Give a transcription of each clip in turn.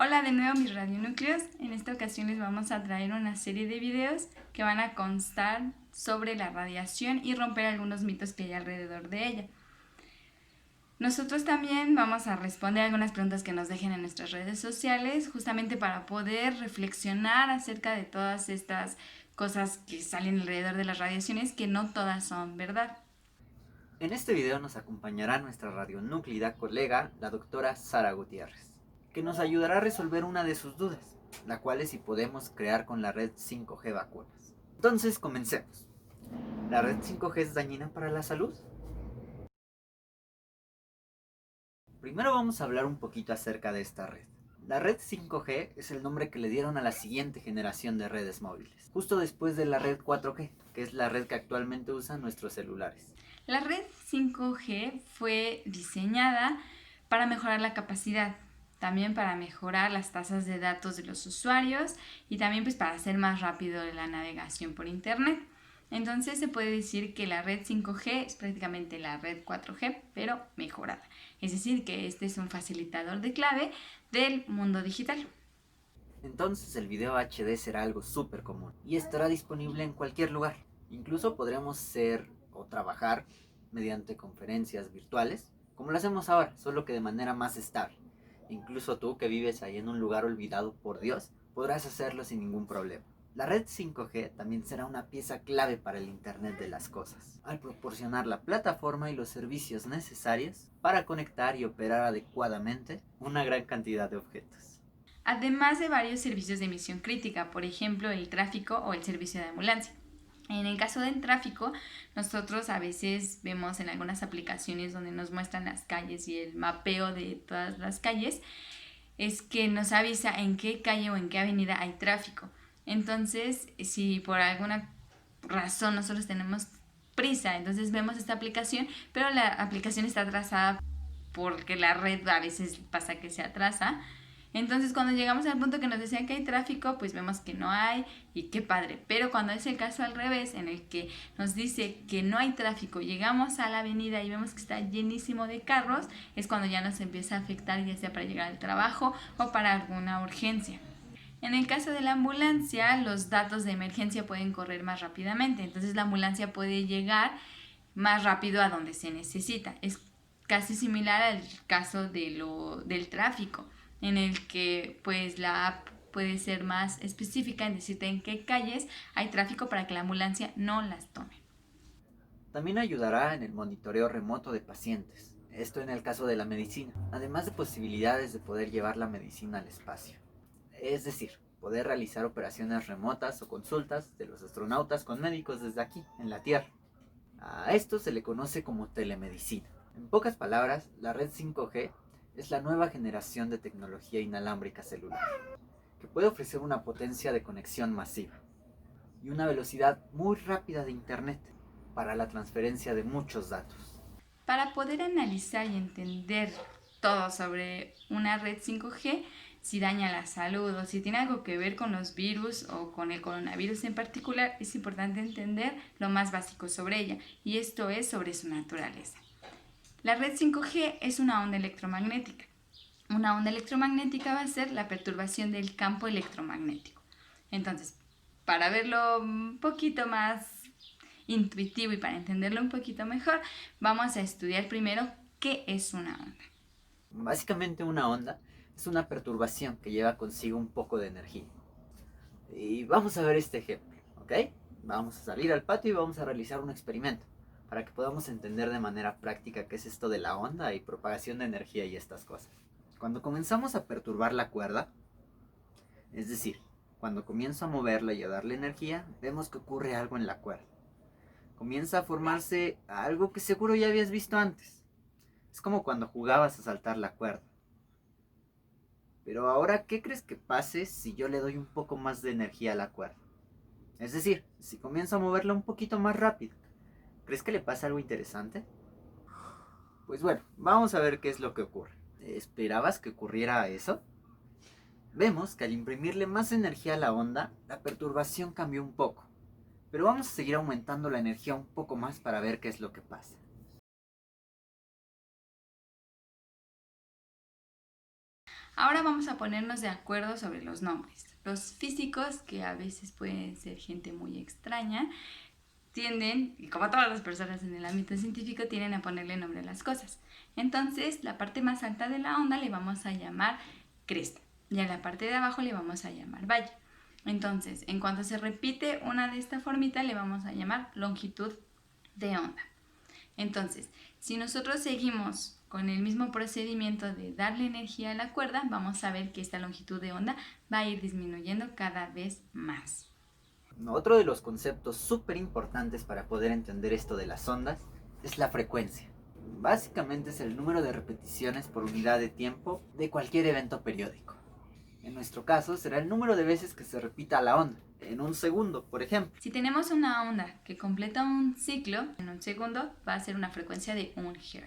Hola de nuevo mis radionúcleos, en esta ocasión les vamos a traer una serie de videos que van a constar sobre la radiación y romper algunos mitos que hay alrededor de ella. Nosotros también vamos a responder algunas preguntas que nos dejen en nuestras redes sociales, justamente para poder reflexionar acerca de todas estas cosas que salen alrededor de las radiaciones, que no todas son verdad. En este video nos acompañará nuestra radionúclida colega, la doctora Sara Gutiérrez, que nos ayudará a resolver una de sus dudas, la cual es si podemos crear con la red 5G vacunas. Entonces, comencemos. ¿La red 5G es dañina para la salud? Primero vamos a hablar un poquito acerca de esta red. La red 5G es el nombre que le dieron a la siguiente generación de redes móviles, justo después de la red 4G, que es la red que actualmente usan nuestros celulares. La red 5G fue diseñada para mejorar la capacidad, también para mejorar las tasas de datos de los usuarios y también pues para hacer más rápido la navegación por internet. Entonces se puede decir que la red 5G es prácticamente la red 4G, pero mejorada. Es decir, que este es un facilitador de clave del mundo digital. Entonces el video HD será algo súper común y estará disponible en cualquier lugar. Incluso podremos ser o trabajar mediante conferencias virtuales, como lo hacemos ahora, solo que de manera más estable. Incluso tú que vives ahí en un lugar olvidado por Dios, podrás hacerlo sin ningún problema. La red 5G también será una pieza clave para el Internet de las Cosas, al proporcionar la plataforma y los servicios necesarios para conectar y operar adecuadamente una gran cantidad de objetos. Además de varios servicios de misión crítica, por ejemplo el tráfico o el servicio de ambulancia. En el caso del tráfico, nosotros a veces vemos en algunas aplicaciones donde nos muestran las calles y el mapeo de todas las calles, es que nos avisa en qué calle o en qué avenida hay tráfico. Entonces, si por alguna razón nosotros tenemos prisa, entonces vemos esta aplicación, pero la aplicación está atrasada porque la red a veces pasa que se atrasa. Entonces cuando llegamos al punto que nos decían que hay tráfico, pues vemos que no hay y qué padre. Pero cuando es el caso al revés, en el que nos dice que no hay tráfico, llegamos a la avenida y vemos que está llenísimo de carros, es cuando ya nos empieza a afectar, ya sea para llegar al trabajo o para alguna urgencia. En el caso de la ambulancia, los datos de emergencia pueden correr más rápidamente, entonces la ambulancia puede llegar más rápido a donde se necesita. Es casi similar al caso del tráfico, en el que pues la app puede ser más específica en decirte en qué calles hay tráfico para que la ambulancia no las tome. También ayudará en el monitoreo remoto de pacientes, esto en el caso de la medicina, además de posibilidades de poder llevar la medicina al espacio. Es decir, poder realizar operaciones remotas o consultas de los astronautas con médicos desde aquí, en la Tierra. A esto se le conoce como telemedicina. En pocas palabras, la red 5G es la nueva generación de tecnología inalámbrica celular, que puede ofrecer una potencia de conexión masiva y una velocidad muy rápida de Internet para la transferencia de muchos datos. Para poder analizar y entender todo sobre una red 5G, si daña la salud o si tiene algo que ver con los virus o con el coronavirus en particular, es importante entender lo más básico sobre ella, y esto es sobre su naturaleza. La red 5G es una onda electromagnética. Una onda electromagnética va a ser la perturbación del campo electromagnético. Entonces, para verlo un poquito más intuitivo y para entenderlo un poquito mejor, vamos a estudiar primero qué es una onda. Básicamente una onda es una perturbación que lleva consigo un poco de energía. Y vamos a ver este ejemplo, ¿ok? Vamos a salir al patio y vamos a realizar un experimento para que podamos entender de manera práctica qué es esto de la onda y propagación de energía y estas cosas. Cuando comenzamos a perturbar la cuerda, es decir, cuando comienzo a moverla y a darle energía, vemos que ocurre algo en la cuerda. Comienza a formarse algo que seguro ya habías visto antes. Es como cuando jugabas a saltar la cuerda. Pero ahora, ¿qué crees que pase si yo le doy un poco más de energía a la cuerda? Es decir, si comienzo a moverla un poquito más rápido. ¿Crees que le pasa algo interesante? Pues bueno, vamos a ver qué es lo que ocurre. ¿Esperabas que ocurriera eso? Vemos que al imprimirle más energía a la onda, la perturbación cambió un poco. Pero vamos a seguir aumentando la energía un poco más para ver qué es lo que pasa. Ahora vamos a ponernos de acuerdo sobre los nombres. Los físicos, que a veces pueden ser gente muy extraña, tienden, y como todas las personas en el ámbito científico, tienden a ponerle nombre a las cosas. Entonces, la parte más alta de la onda le vamos a llamar cresta y a la parte de abajo le vamos a llamar valle. Entonces, en cuanto se repite una de esta formita, le vamos a llamar longitud de onda. Entonces, si nosotros seguimos con el mismo procedimiento de darle energía a la cuerda, vamos a ver que esta longitud de onda va a ir disminuyendo cada vez más. Otro de los conceptos súper importantes para poder entender esto de las ondas es la frecuencia. Básicamente es el número de repeticiones por unidad de tiempo de cualquier evento periódico. En nuestro caso será el número de veces que se repita la onda, en un segundo, por ejemplo. Si tenemos una onda que completa un ciclo, en un segundo va a ser una frecuencia de 1 Hz.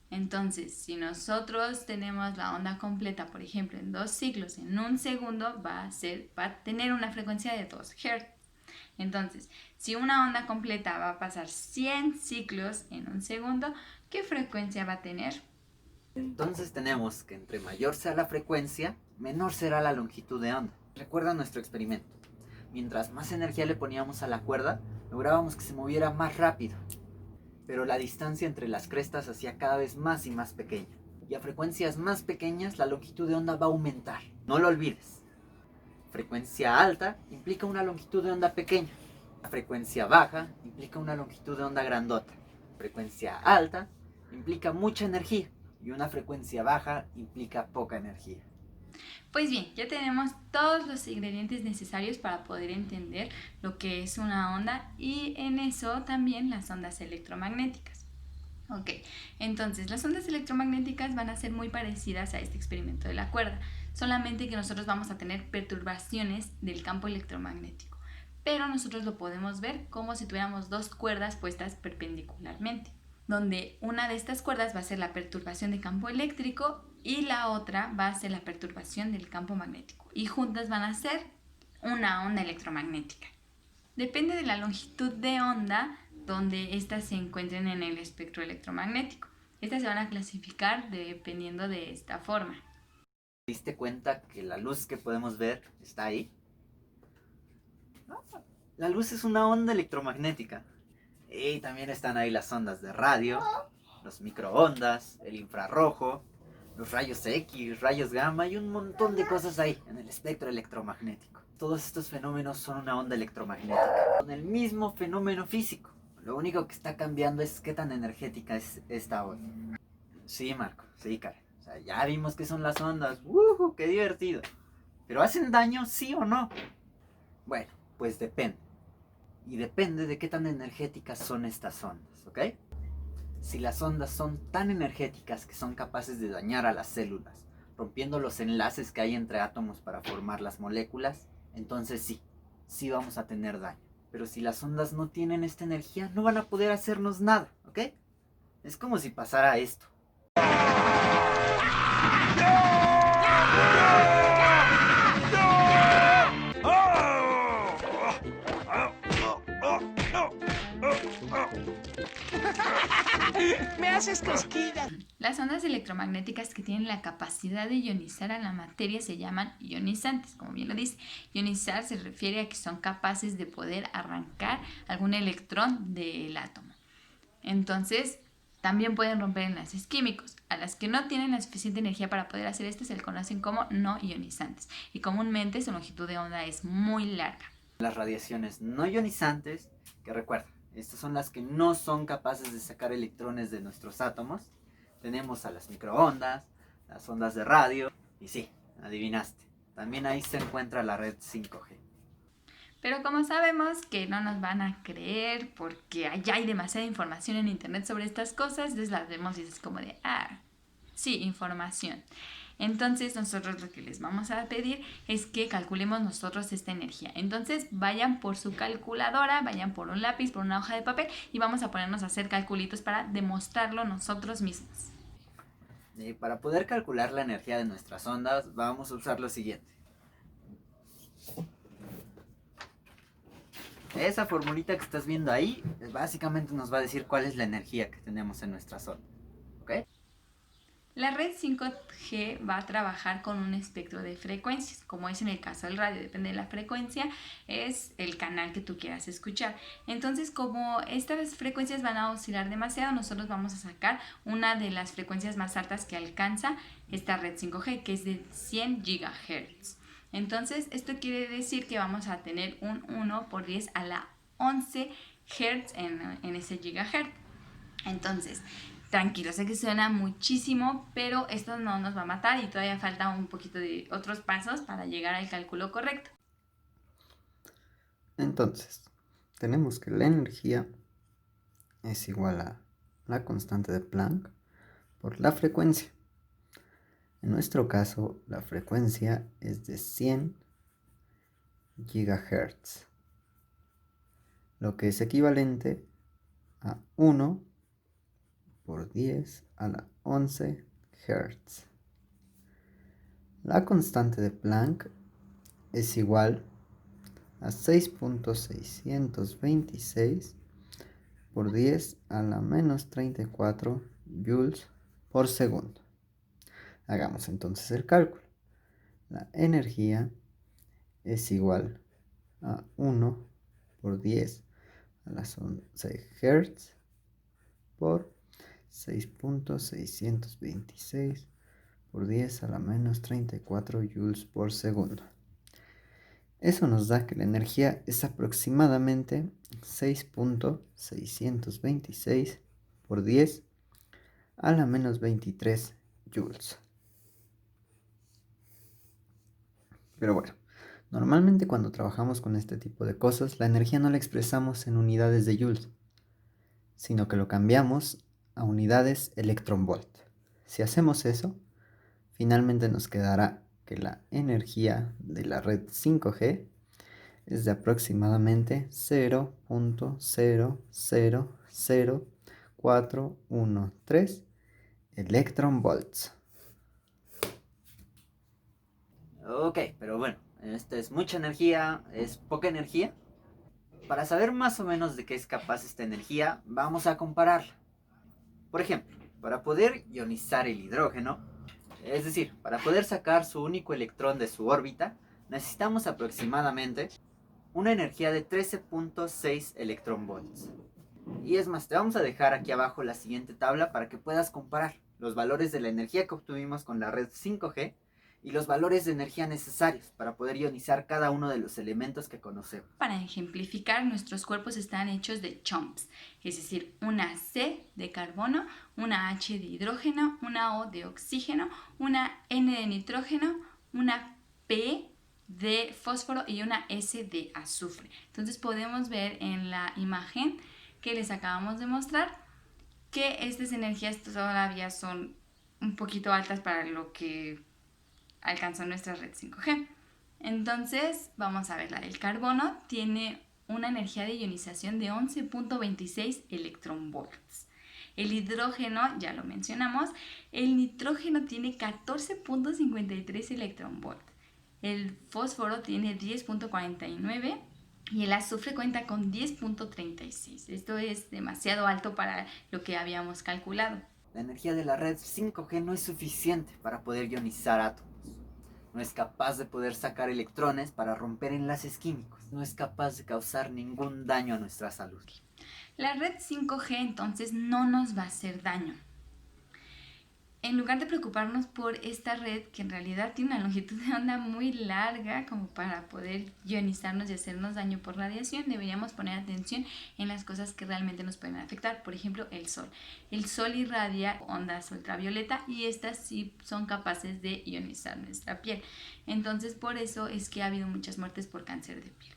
Entonces, si nosotros tenemos la onda completa, por ejemplo, en 2 ciclos, en un segundo va a tener una frecuencia de 2 Hz. Entonces, si una onda completa va a pasar 100 ciclos en un segundo, ¿qué frecuencia va a tener? Entonces tenemos que entre mayor sea la frecuencia, menor será la longitud de onda. Recuerda nuestro experimento. Mientras más energía le poníamos a la cuerda, lográbamos que se moviera más rápido. Pero la distancia entre las crestas se hacía cada vez más y más pequeña. Y a frecuencias más pequeñas la longitud de onda va a aumentar. No lo olvides. Frecuencia alta implica una longitud de onda pequeña. La frecuencia baja implica una longitud de onda grandota. Frecuencia alta implica mucha energía. Y una frecuencia baja implica poca energía. Pues bien, ya tenemos todos los ingredientes necesarios para poder entender lo que es una onda y en eso también las ondas electromagnéticas. Ok, entonces las ondas electromagnéticas van a ser muy parecidas a este experimento de la cuerda, solamente que nosotros vamos a tener perturbaciones del campo electromagnético, pero nosotros lo podemos ver como si tuviéramos dos cuerdas puestas perpendicularmente, donde una de estas cuerdas va a ser la perturbación de campo eléctrico y la otra va a ser la perturbación del campo magnético. Y juntas van a ser una onda electromagnética. Depende de la longitud de onda donde éstas se encuentren en el espectro electromagnético. Estas se van a clasificar dependiendo de esta forma. ¿Te diste cuenta que la luz que podemos ver está ahí? La luz es una onda electromagnética. Y también están ahí las ondas de radio, los microondas, el infrarrojo, los rayos X, rayos gamma y un montón de cosas ahí en el espectro electromagnético. Todos estos fenómenos son una onda electromagnética, con el mismo fenómeno físico. Lo único que está cambiando es qué tan energética es esta onda. Sí, Marco, sí, Karen. O sea, ya vimos qué son las ondas. ¡Woohoo! ¡Qué divertido! ¿Pero hacen daño, sí o no? Bueno, pues depende. Y depende de qué tan energéticas son estas ondas, ¿ok? Si las ondas son tan energéticas que son capaces de dañar a las células, rompiendo los enlaces que hay entre átomos para formar las moléculas, entonces sí vamos a tener daño. Pero si las ondas no tienen esta energía, no van a poder hacernos nada, ¿ok? Es como si pasara esto. Me haces cosquillas. Las ondas electromagnéticas que tienen la capacidad de ionizar a la materia se llaman ionizantes, como bien lo dice. Ionizar se refiere a que son capaces de poder arrancar algún electrón del átomo. Entonces, también pueden romper enlaces químicos. A las que no tienen la suficiente energía para poder hacer esto se le conocen como no ionizantes. Y comúnmente su longitud de onda es muy larga. Las radiaciones no ionizantes, que recuerda, estas son las que no son capaces de sacar electrones de nuestros átomos. Tenemos a las microondas, las ondas de radio, y sí, adivinaste, también ahí se encuentra la red 5G. Pero como sabemos que no nos van a creer porque allá hay demasiada información en internet sobre estas cosas, entonces las vemos y es como de, sí, información. Entonces nosotros lo que les vamos a pedir es que calculemos nosotros esta energía. Entonces vayan por su calculadora, vayan por un lápiz, por una hoja de papel y vamos a ponernos a hacer calculitos para demostrarlo nosotros mismos. Para poder calcular la energía de nuestras ondas vamos a usar lo siguiente. Esa formulita que estás viendo ahí básicamente nos va a decir cuál es la energía que tenemos en nuestras ondas. ¿Ok? La red 5G va a trabajar con un espectro de frecuencias, como es en el caso del radio, depende de la frecuencia, es el canal que tú quieras escuchar. Entonces, como estas frecuencias van a oscilar demasiado, nosotros vamos a sacar una de las frecuencias más altas que alcanza esta red 5G, que es de 100 GHz. Entonces, esto quiere decir que vamos a tener un 1 por 10 a la 11 Hz en ese gigahertz. Entonces, tranquilo, sé que suena muchísimo, pero esto no nos va a matar y todavía falta un poquito de otros pasos para llegar al cálculo correcto. Entonces, tenemos que la energía es igual a la constante de Planck por la frecuencia. En nuestro caso, la frecuencia es de 100 GHz, lo que es equivalente a 1 por 10 a la 11 Hz. La constante de Planck es igual a 6.626 por 10 a la menos 34 joules por segundo. Hagamos entonces el cálculo. La energía es igual a 1 por 10 a las 11 Hz por 6.626 por 10 a la menos 34 joules por segundo. Eso nos da que la energía es aproximadamente 6.626 por 10 a la menos 23 joules. Pero bueno, normalmente cuando trabajamos con este tipo de cosas, la energía no la expresamos en unidades de joules, sino que lo cambiamos a unidades electronvolt. Si hacemos eso, finalmente nos quedará que la energía de la red 5G es de aproximadamente 0.000413 electronvolts. Ok, pero bueno, esta es mucha energía, es poca energía. Para saber más o menos de qué es capaz esta energía, vamos a compararla. Por ejemplo, para poder ionizar el hidrógeno, es decir, para poder sacar su único electrón de su órbita, necesitamos aproximadamente una energía de 13.6 electronvolts. Y es más, te vamos a dejar aquí abajo la siguiente tabla para que puedas comparar los valores de la energía que obtuvimos con la red 5G y los valores de energía necesarios para poder ionizar cada uno de los elementos que conocemos. Para ejemplificar, nuestros cuerpos están hechos de chomps, es decir, una C de carbono, una H de hidrógeno, una O de oxígeno, una N de nitrógeno, una P de fósforo y una S de azufre. Entonces podemos ver en la imagen que les acabamos de mostrar que estas energías todavía son un poquito altas para lo que alcanzó nuestra red 5G. Entonces, vamos a ver, la del carbono tiene una energía de ionización de 11.26 electronvolts. El hidrógeno, ya lo mencionamos, el nitrógeno tiene 14.53 electronvolts. El fósforo tiene 10.49 y el azufre cuenta con 10.36. Esto es demasiado alto para lo que habíamos calculado. La energía de la red 5G no es suficiente para poder ionizar átomos. No es capaz de poder sacar electrones para romper enlaces químicos. No es capaz de causar ningún daño a nuestra salud. La red 5G entonces no nos va a hacer daño. En lugar de preocuparnos por esta red, que en realidad tiene una longitud de onda muy larga como para poder ionizarnos y hacernos daño por radiación, deberíamos poner atención en las cosas que realmente nos pueden afectar. Por ejemplo, el sol. El sol irradia ondas ultravioleta y estas sí son capaces de ionizar nuestra piel. Entonces, por eso es que ha habido muchas muertes por cáncer de piel.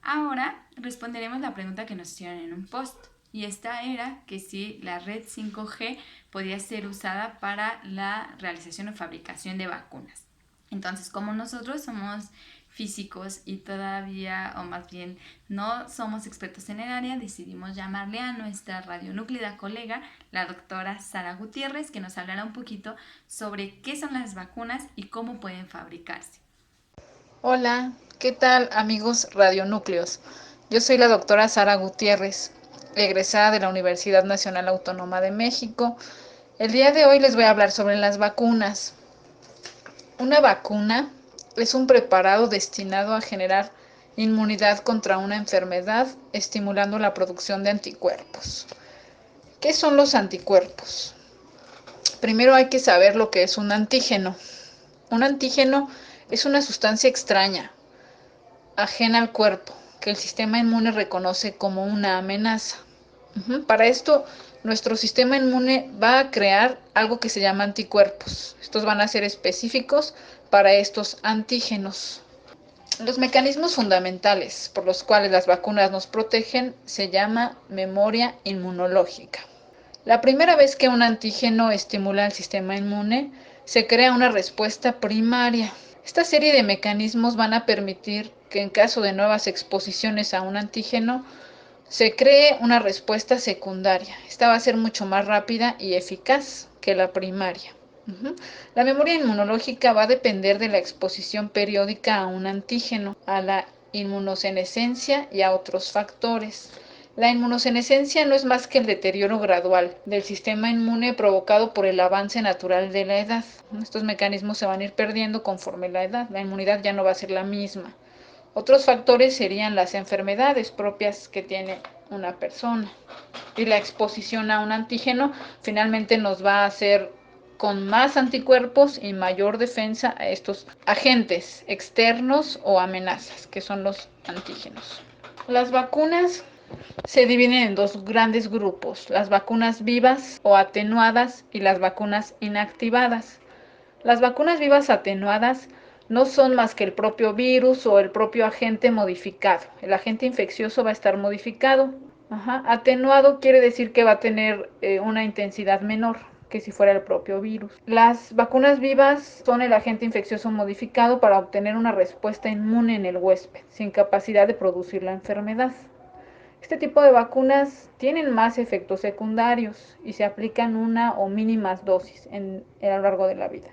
Ahora responderemos la pregunta que nos hicieron en un post. Y esta era que si la red 5G podía ser usada para la realización o fabricación de vacunas. Entonces, como nosotros somos físicos y todavía, o más bien no somos expertos en el área, decidimos llamarle a nuestra radionúclida colega, la doctora Sara Gutiérrez, que nos hablará un poquito sobre qué son las vacunas y cómo pueden fabricarse. Hola, ¿qué tal amigos radionúcleos? Yo soy la doctora Sara Gutiérrez, egresada de la Universidad Nacional Autónoma de México, El día de hoy les voy a hablar sobre las vacunas. Una vacuna es un preparado destinado a generar inmunidad contra una enfermedad, estimulando la producción de anticuerpos. ¿Qué son los anticuerpos? Primero hay que saber lo que es un antígeno. Un antígeno es una sustancia extraña, ajena al cuerpo, que el sistema inmune reconoce como una amenaza. Para esto, nuestro sistema inmune va a crear algo que se llama anticuerpos. Estos van a ser específicos para estos antígenos. Los mecanismos fundamentales por los cuales las vacunas nos protegen se llama memoria inmunológica. La primera vez que un antígeno estimula el sistema inmune, se crea una respuesta primaria. Esta serie de mecanismos van a permitir que en caso de nuevas exposiciones a un antígeno, se cree una respuesta secundaria. Esta va a ser mucho más rápida y eficaz que la primaria. La memoria inmunológica va a depender de la exposición periódica a un antígeno, a la inmunosenescencia y a otros factores. La inmunosenescencia no es más que el deterioro gradual del sistema inmune provocado por el avance natural de la edad. Estos mecanismos se van a ir perdiendo conforme la edad. La inmunidad ya no va a ser la misma. Otros factores serían las enfermedades propias que tiene una persona. Y la exposición a un antígeno finalmente nos va a hacer con más anticuerpos y mayor defensa a estos agentes externos o amenazas, que son los antígenos. Las vacunas se dividen en dos grandes grupos, las vacunas vivas o atenuadas y las vacunas inactivadas. Las vacunas vivas atenuadas no son más que el propio virus o el propio agente modificado. El agente infeccioso va a estar modificado. Atenuado quiere decir que va a tener una intensidad menor que si fuera el propio virus. Las vacunas vivas son el agente infeccioso modificado para obtener una respuesta inmune en el huésped, sin capacidad de producir la enfermedad. Este tipo de vacunas tienen más efectos secundarios y se aplican una o mínimas dosis a lo largo de la vida.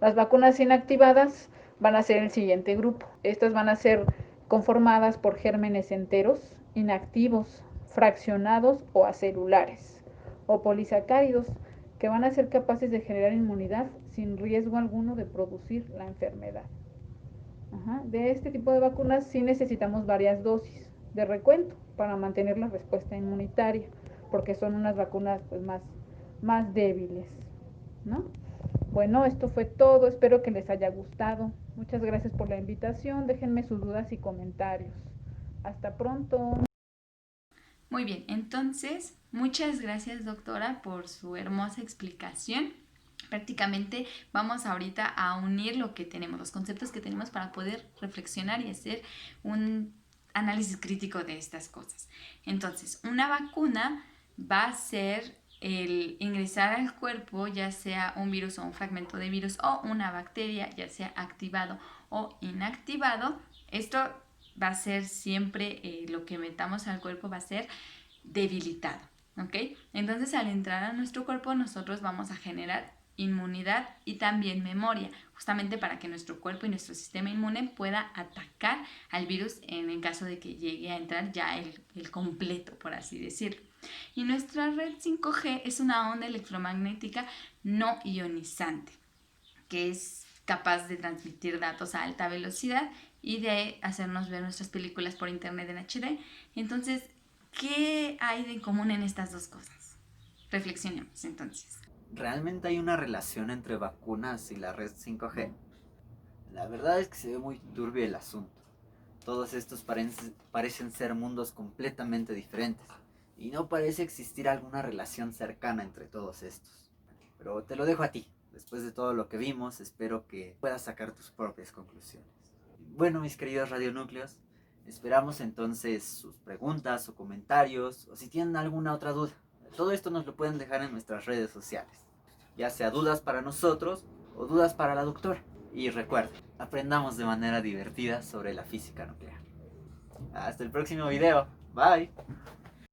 Las vacunas inactivadas van a ser el siguiente grupo. Estas van a ser conformadas por gérmenes enteros, inactivos, fraccionados o acelulares, o polisacáridos, que van a ser capaces de generar inmunidad sin riesgo alguno de producir la enfermedad. De este tipo de vacunas sí necesitamos varias dosis de recuento para mantener la respuesta inmunitaria, porque son unas vacunas pues, más débiles, ¿no? Bueno, esto fue todo, espero que les haya gustado. Muchas gracias por la invitación, déjenme sus dudas y comentarios. Hasta pronto. Muy bien, entonces, muchas gracias, doctora, por su hermosa explicación. Prácticamente vamos ahorita a unir lo que tenemos, los conceptos que tenemos para poder reflexionar y hacer un análisis crítico de estas cosas. Entonces, una vacuna va a ser el ingresar al cuerpo, ya sea un virus o un fragmento de virus o una bacteria, ya sea activado o inactivado. Esto va a ser siempre lo que metamos al cuerpo va a ser debilitado, ¿ok? Entonces, al entrar a nuestro cuerpo, nosotros vamos a generar inmunidad y también memoria, justamente para que nuestro cuerpo y nuestro sistema inmune pueda atacar al virus en el caso de que llegue a entrar ya el completo, por así decirlo. Y nuestra red 5G es una onda electromagnética no ionizante, que es capaz de transmitir datos a alta velocidad y de hacernos ver nuestras películas por internet en HD. Entonces, ¿qué hay de común en estas dos cosas? Reflexionemos entonces. ¿Realmente hay una relación entre vacunas y la red 5G? La verdad es que se ve muy turbio el asunto. Todos estos parecen ser mundos completamente diferentes y no parece existir alguna relación cercana entre todos estos. Pero te lo dejo a ti. Después de todo lo que vimos, espero que puedas sacar tus propias conclusiones. Bueno, mis queridos radionúcleos, esperamos entonces sus preguntas o comentarios, o si tienen alguna otra duda. Todo esto nos lo pueden dejar en nuestras redes sociales, ya sea dudas para nosotros o dudas para la doctora. Y recuerden, aprendamos de manera divertida sobre la física nuclear. Hasta el próximo video. Bye.